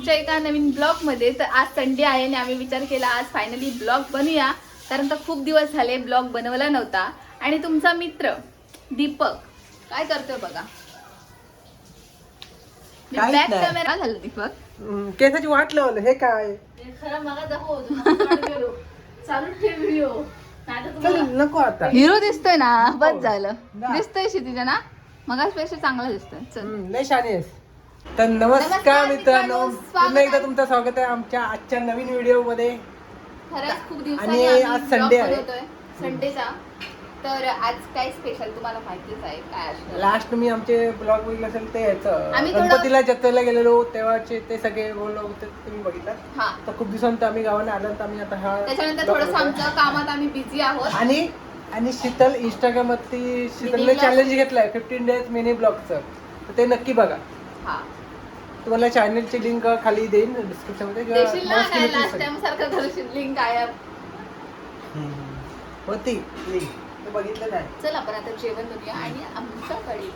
तुमच्या एका नवीन ब्लॉगमध्ये. तर आज संडे आहे आणि आम्ही विचार केला आज फायनली ब्लॉग बनवूया, कारण तर खूप दिवस झाले ब्लॉग बनवला नव्हता. आणि तुमचा मित्र दीपक काय करतोय बघा. बॅक कॅमेरा झालं दीपक केसाची वाट लावलं. हे काय खरं मला दाखव चालू ठेव व्हिडिओ. नको आता. हिरो दिसतोय ना, बस झालं. दिसतोय क्षितिजा ना, मगाचपेक्षा चांगला दिसतोय. चल लय शानी आहेस. तर नमस्कार मित्रांनो, पुन्हा एकदा तुमचं स्वागत आहे आमच्या आजच्या नवीन व्हिडिओ मध्ये. खरंच खूप दिवसांनी आणि आम्ही आज संडे आहे. संडेचा. तर आज काय स्पेशल तुम्हाला माहितीच आहे काय असतं. लास्ट मी आमचे ब्लॉग बघितलं असेल ते आम्ही थोडं- गणपतीला जत्रेला गेलेलो तेव्हाचे ते सगळे बोललो होते तुम्ही बघितलं. हा, तर खूप दिवसांत आम्ही गावाने आलो तर आम्ही आता हा त्याच्यानंतर vlog थोडंसं बघतोय. आमच्या कामात आम्ही बिझी आहोत. आणि शीतल इंस्टाग्राम वरती शीतलने vlog. चॅलेंज घेतलाय 15 डेज मिनी ब्लॉगचं. तर ते नक्की बघा. हा, तुम्हाला चॅनलची लिंक खाली देईन डिस्क्रिप्शन मध्ये देशील ना काय लास्ट टाइम सारखं करशील लिंक आहे. होती लिंक ते बघितलं नाही. चल आपण आता जेवण बनवूया. आणि आमच्याकडे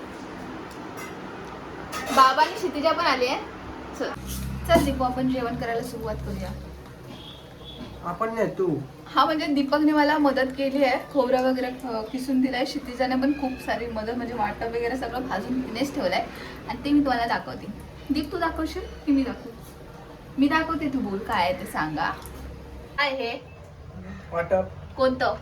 बाबा आणि क्षितिजा पण आली आहे. चल दीपू आपण जेवण करायला सुरुवात करूया. आपण नाही तू. हा म्हणजे दीपकने मला मदत केली आहे. खोबरं वगैरे किसून दिलंय. क्षितिजाने पण खूप सारी मदत म्हणजे वाटप वगैरे सगळं भाजून तिनेच ठेवलंय. आणि ते मी तुम्हाला दाखवते. दीप तू दाखवशील की मी दाखवू? मी दाखवते, तू बोल काय आहे ते सांगा. काय हे वाटप कोणतं?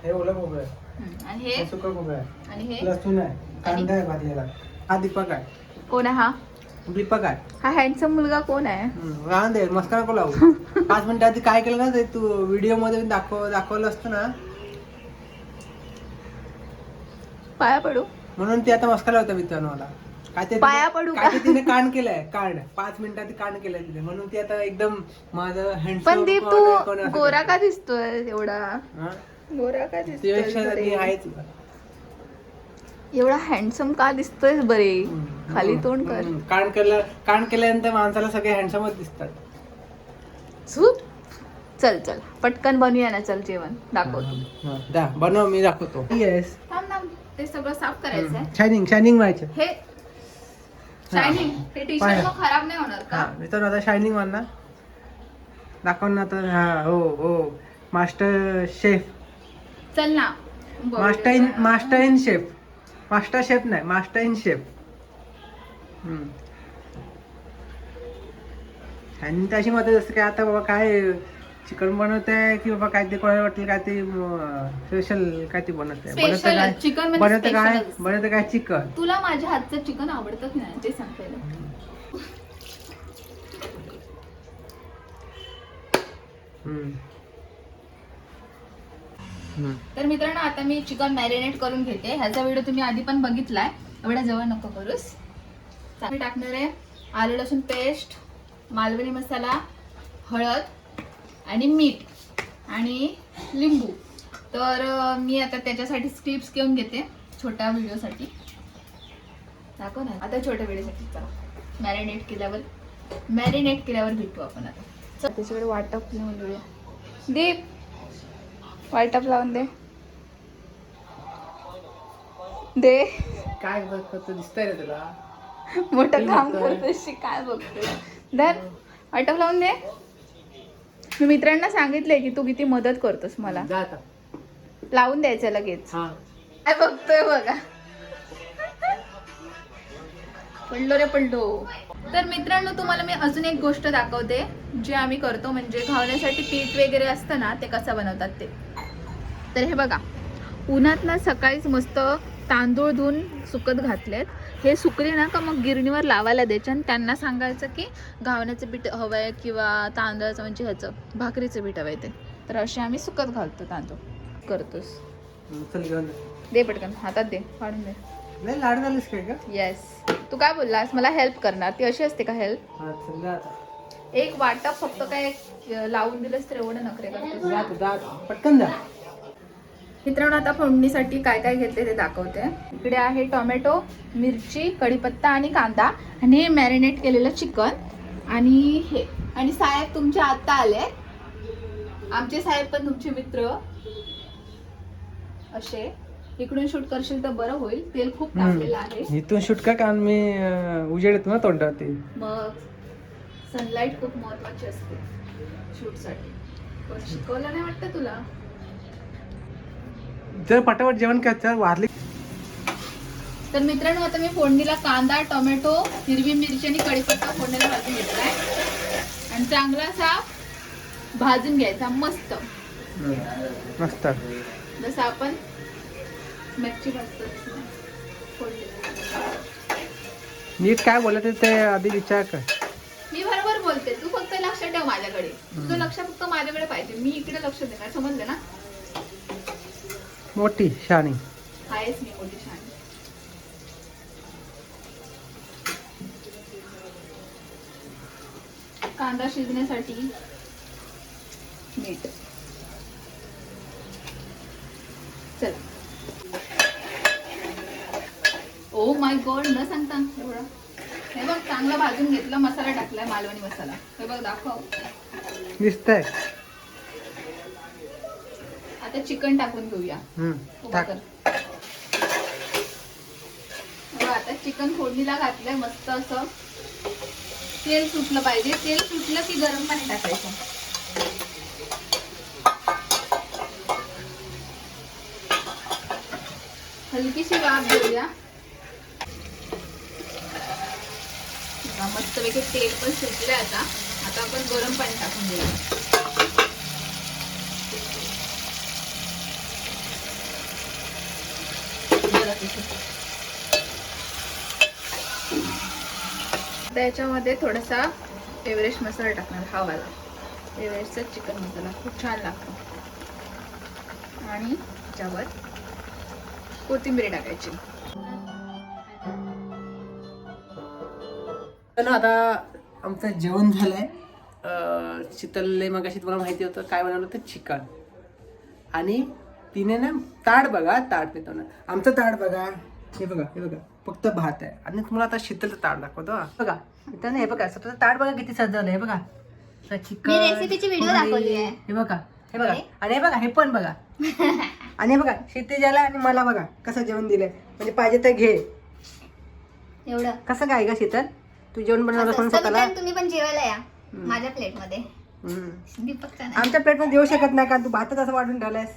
हे ओलं खोबरं आहे. आणि हे हे सुकं खोबरं आहे. आणि हे लसूण आहे. कांदा आहे भाजलेला. हा दीपक आहे. कोण आहे? हा दीपक आहे. हा हँडसम मुलगा कोण आहे? राहून दे मस्का नको लावू. 5 मिनिटं आधी काय केलं ना ते तू व्हिडिओ मध्ये दाखवलं असतं ना, पाया पडू? म्हणून ते आता मस्का लावतं मित्रांनो मला. काय ते पाया पडू काय का? ते तिने कांड केलंय. कांड 5 मिनिटं आधी कांड केलंय तिने, म्हणून ती आता एकदम माझं हँडसम. पण दीप तू गोरा का दिसतोय एवढा? गोरा का दिसतोय? आहेच. एवढा हँडसम का दिसतोय बरे? खाली तोंड कर. कांड केल्यानंतर माणसाला सगळे हँडसमच दिसतात. झूप. चल चल पटकन बनवूया ना. चल जेवण दाखवतो. बनव मी दाखवतो. येस. थांब थांब, ते सगळं साफ करायचं आहे. शायनिंग व्हायचं. हे शायनिंग, हे टी शर्ट मग खराब नाही होणार का? मित्रांनो आता शायनिंग मारणार दाखव ना तर. हा हो मास्टर शेफ. चल ना. Master in chef. Master chef नाही, मास्टर इन शेफ. आणि त्याची मदत असते काय आता बाबा काय चिकन बनवत आहे की बाबा काय ते कोणाला वाटलं काय ते स्पेशल काय ते बनवत आहे. स्पेशल चिकन बनवतं काय चिकन. तुला माझ्या हातचं चिकन आवडतं की नाही ते सांग पहिलं. तर मित्रांनो आता मी चिकन मॅरिनेट करून घेते. ह्याचा व्हिडिओ तुम्ही आधी पण बघितलाय, एवढ्या जवळ नको करूस. मी टाकणार आहे आलं लसूण पेस्ट, मालवणी मसाला, हळद आणि मीठ आणि लिंबू. तर मी आता त्याच्यासाठी स्क्रिप्ट घेऊन घेते छोट्या व्हिडिओसाठी. दाखव ना आता छोट्या व्हिडिओसाठी. चला मॅरिनेट केल्यावर भेटू आपण आता. त्याच्याकडे वाटप लावून देऊया. दीप वाटप लावून दे काय बघतो दिसतंय रे तुला. मोठं काम करतोस काय बघतोय. धर वाटप लावून दे. मी मित्रांना सांगितलंय की तू किती मदत करतोस मला. जा आता. लावून द्यायचं लगेच. काय बघतोय बघा. पडलो. तर मित्रांनो तुम्हाला मी अजून एक गोष्ट दाखवते जे आम्ही करतो, म्हणजे घावण्यासाठी पीठ वगैरे असतं ना ते कसं बनवतात ते. तर हे बघा, उन्हात ना सकाळीच मस्त तांदूळ धुवून सुकत घातलेत. हे सुकले ना का मग गिरणीवर लावायला द्यायचे आणि त्यांना सांगायचं की घावण्याचं पीठ हवं आहे किंवा तांदळाचं म्हणजे ह्याचं भाकरीचं पीठ हवं आहे ते. तर असे आम्ही सुकत घालतो तांदूळ. करतोस दे पटकन हातात दे, फाडून दे. नाही लाड झालीस काय का? येस. तू काय बोललास मला हेल्प करणार? ती अशी असते का हेल्प? एक वाटप फक्त काय लावून दिलंस तर एवढं नखरे करतो. पटकन जा. मित्रांनो आता फोडणीसाठी काय काय घेतले ते दाखवते. इकडे आहे टोमॅटो, मिरची, कढीपत्ता आणि कांदा आणि हे मॅरिनेट केलेलं चिकन आणि हे. आणि साहेब तुमचे आता आले. आमचे साहेब पण तुमचे मित्र असे. इकडून शूट करशील तर बरं होईल, तेल खूप तापलेलं आहे. इथून शूट का कारण मी उजेड येतो ना तोंडावरती. मग सनलाईट खूप महत्वाची असते शूट साठी. पण शिकवलं नाही वाटतं तुला? जर पटापट जेवण करायचं वारली. तर मित्रांनो, आता मी फोडणीला कांदा, टोमॅटो, हिरवी मिरची आणि कढीपत्ता फोडणीला भाजून घेतलाय आणि चांगला असा भाजून घ्यायचा मस्त, मस्त. जसं आपण मिरची भाजतो तसं फोडणीला. नीट काय बोलत ते आधी विचार कर. मी बरोबर बोलते, तू फक्त लक्ष ठेव माझ्याकडे. तुझं लक्ष फक्त माझ्याकडे पाहिजे, मी इकडे लक्ष देणार, समजलं ना? मोठी शाणी आहेस मी मोठी छान. कांदा शिजण्यासाठी मीठ. चल. ओ माय गॉड, न सांगता एवढं. हे बघ, चांगला भाजून घेतला, मसाला टाकलाय, मालवणी मसाला. हे बघ, दाखव. दिसतंय. आता चिकन टाकून घेऊया. उभा टाक. कर. बघ, आता चिकन फोडणीला घातलंय मस्त असं. तेल सुटलं पाहिजे. तेल सुटलं की गरम पाणी टाकायचं. हलकीशी वाफ देऊया. मस्तपैकी तेल पण सुटलंय आता. आता आपण गरम पाणी टाकून देऊया. आता याच्यामध्ये थोडासा एव्हरेस्ट मसाला टाकणार, हा वाला एव्हरेस्टचा चिकन मसाला खूप छान लागतो. आणि त्याच्यावर कोथिंबीर टाकायची. आता आमचं जेवण झालंय. शीतलले मगाशी तुम्हाला माहिती होतं काय बनवलं होतं, चिकन. आणि तिने ना ताट बघा, ताट देतो ना, आमचं ताट बघा, हे बघा, हे बघा, फक्त भात आहे. आणि तुम्हाला आता शीतलचं ताट दाखवतो बघा. इथं हे बघा, स्वतःचं ताट बघा किती सजवलं आहे बघा. चिकन, रेसिपीची व्हिडिओ दाखवली आहे. हे बघा, हे बघा, आणि हे बघा, हे पण बघा. आणि हे बघा, क्षितिजाला आणि मला बघा कसं जेवण दिलंय. म्हणजे पाहिजे तर घे. एवढं कसं काय का शीतल, तू जेवण बनवलं म्हणून स्वतःला. तुम्ही पण जेवायला या माझ्या प्लेट मध्ये. दीपकचा नाही. आमच्या प्लेट मध्ये देऊ शकत नाही का, तू भातच असं वाढून ठेवलायस.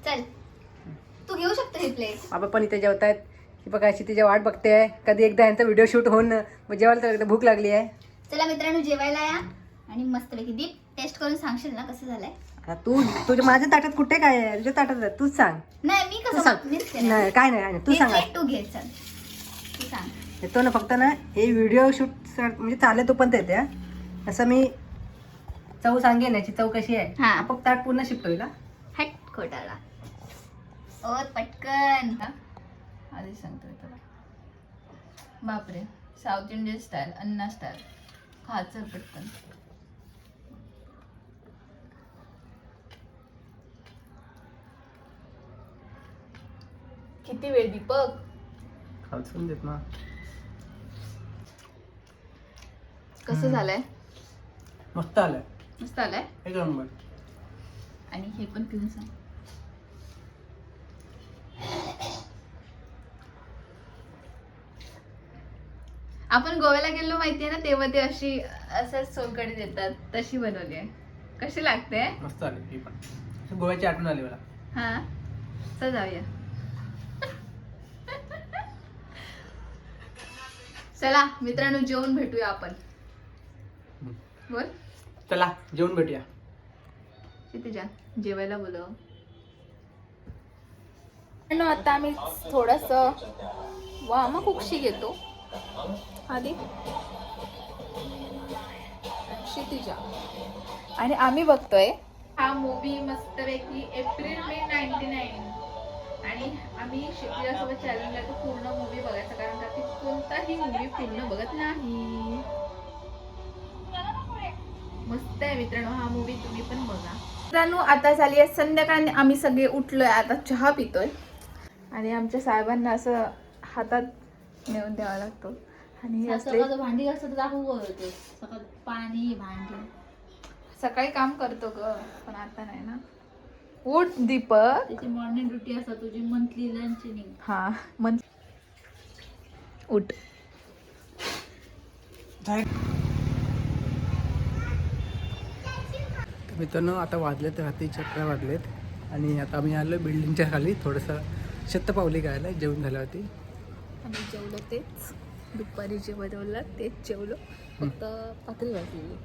चल, तू घेऊ शकतो ही प्लेट. बाबा पण इथे जेवतायत. ही बघा, क्षितिजा वाट बघते आहे कधी एकदा यांचा व्हिडिओ शूट होऊन जेवायला, तर एकदा भूक लागली आहे. चला मित्रांनो, जेवायला या आणि मस्तपैकी दीप टेस्ट करून सांगशील ना कसं झालंय. आता तू तुझ्या माझ्या ताटात कुठे काय आहे, तुझ्या ताटात आहे, तूच सांग. नाही, मी तू कसं सांग. मीच केलं. नाही काय नाही, तू सांग. तू घे, चल तू सांग. येतो ना फक्त ना, हे व्हिडिओ शूट म्हणजे चालेल तो पण येते हा. असं मी चव सांगेन याची चव कशी आहे. हा. फक्त ताट पूर्ण शिफ्ट होईल हा. हट खोटाला. ओ पटकन. आधी सांगतोय तुला. बापरे, साऊथ इंडियन स्टाईल, अन्ना स्टाईल. खायचं पटकन. किती वेळ दीपक? खालसून देत ना. कसं झालंय? मस्त आलंय, मस्त आलंय. एक नंबर. आणि हे पण पिऊन सांग. आपण गोव्याला गेलो माहितीये ना, तेव्हा ते अशी असंच सोलकढी देतात, तशी बनवली आहे. कशी लागते? मस्त आली ही पण. गोव्याची आठवण आली मला. हा, चल जाऊया. चला मित्रांनो, जेवून भेटूया आपण. बोल. चला जेवून भेटूया. क्षितिजा, जेवायला बोलव. आता आम्ही थोडस वाम कुक्षी घेतो आधी. क्षितिजा आणि आम्ही बघतोय हा मूवी मस्तपैकी एप्रिल मे 99. आणि आम्ही क्षितिजासोबत चॅलेंज आहे तो पूर्ण मूवी बघायचा, कारण का ती कोणताही मूवी पूर्ण बघत नाही. मस्त आहे मित्रांनो हा मूवी, तुम्ही पण बघा. मित्रांनो, आता झाली आहे संध्याकाळी, आम्ही सगळे उठलोय, आता चहा पितोय. आणि आमच्या साहेबांना असं हातात नेऊन द्यावा लागतो. आणि हे असले भांडी असं दाखवू बोलतो. सकाळ पाणी भांडी सकाळी काम करतो ग, पण आता नाही ना. उठ दीपक. त्याची मॉर्निंग ड्युटी असता तुझी मंथली लंच हा मन उठ. मित्रांनो आता वाजलेत रात्री 11 वाजलेत आणि आता आम्ही आलो बिल्डिंगच्या खाली थोडंसं शतपावली खायला जेवण झाल्यावरती. आम्ही जेवलो तेच दुपारी जे बनवलं तेच जेवलो, फक्त पातळी वाजलेली.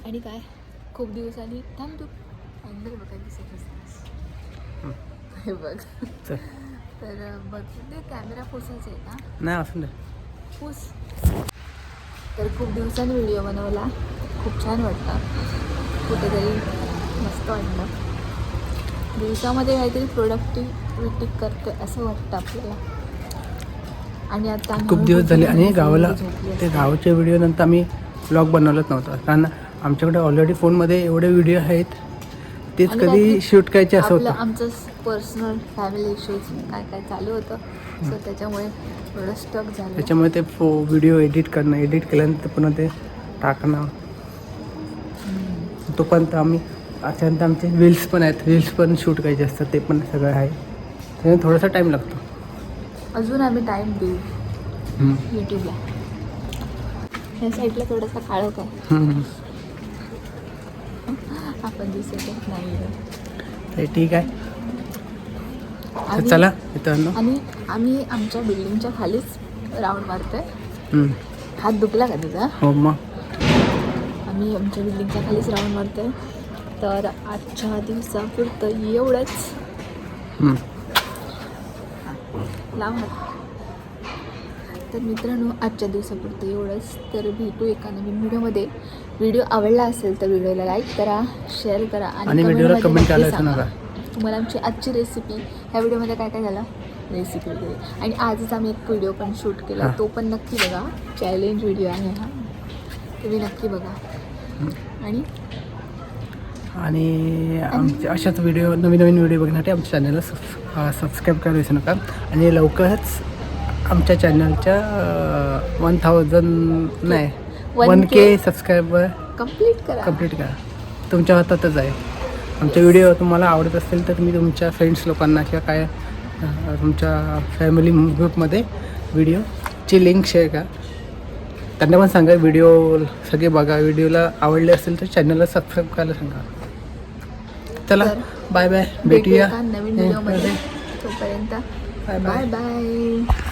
आणि काय खूप दिवसांनी थांब तू अंदर बघायला दिसत असतास. हे बघ चल. तर बघ ते कॅमेरा पुसायचं आहे का? नाही असं पूस. तर खूप दिवसांनी व्हिडिओ बनवला, खूप छान वाटतं, कुठेतरी मस्त वाटलं. दिवसामध्ये काहीतरी प्रोडक्टिव्हिटी करतो असं वाटतं आपल्याला. आणि आता आम्ही खूप दिवस झाले आणि गावाला झोपली ते गावाच्या व्हिडिओ नंतर आम्ही ब्लॉग बनवलंच नव्हता, कारण आमच्याकडे ऑलरेडी फोनमध्ये एवढे व्हिडिओ आहेत तेच आणि कधी काहीतरी शूट करायचे असं आपलं होतं. आमचं पर्सनल फॅमिली इश्यूज काय काय चालू होतं, सो त्याच्यामुळे थोडं स्टक झालं. त्याच्यामुळे ते व्हिडिओ एडिट करणं, एडिट केल्यानंतर पुन्हा ते टाकणं, तोपर्यंत आम्ही अशांत आमचे रील्स पण आहेत, रील्स पण शूट करायचे असतात, ते पण सगळं आहे. त्यामुळे थोडासा टाईम लागतो. अजून आम्ही टाईम देऊ यूट्यूबला. या साईडला थोडासा काळोख आहे, आपण दिसतच नाही. ते ठीक आहे. तर आणि- चला मित्रांनो. आणि आम्ही आमच्या बिल्डिंगच्या खालीच राऊंड मारतोय. हात दुखला का तुझा? हो मग आम्ही आमच्या बिल्डिंगच्या खालीच राऊंड मारतोय. तर आजच्या दिवसापुरतं एवढंच. लाव हात. तर मित्रांनो आजच्या दिवसापुरतं एवढंच. तर भेटू एका नवीन व्हिडिओमध्ये. व्हिडिओ आवडला असेल तर व्हिडिओला लाईक करा, शेअर करा आणि व्हिडिओला कमेंटमध्ये कमेंट नक्की करायला सांगा नका. तुम्हाला आमची आजची रेसिपी ह्या व्हिडिओमध्ये काय काय झालं, रेसिपी वगैरे. आणि आजच आम्ही एक व्हिडिओ पण शूट केला, तो पण नक्की बघा. चॅलेंज व्हिडिओ आहे हा, तुम्ही नक्की बघा. आणि आमचे अशाच व्हिडिओ, नवीन नवीन व्हिडिओ बघण्यासाठी आमच्या चॅनलला सबस्क्राईब करायला विसरू नका. आणि लवकरच आमच्या चॅनलच्या 1000 नाही 1K सबस्क्रायबर कंप्लीट करा. तुमच्या हातातच आहे. आमचे व्हिडिओ तुम्हाला आवडत असतील तर तुम्ही तुमच्या फ्रेंड्स लोकांना किंवा काय तुमच्या फॅमिली ग्रुपमध्ये व्हिडिओची लिंक शेअर करा. त्यांना पण सांगा व्हिडिओ सगळे बघा. व्हिडिओला आवडले असेल तर चॅनलला सबस्क्राईब करायला सांगा. चला बाय बाय, भेटूया नवीन व्हिडिओमध्ये. तोपर्यंत बाय बाय.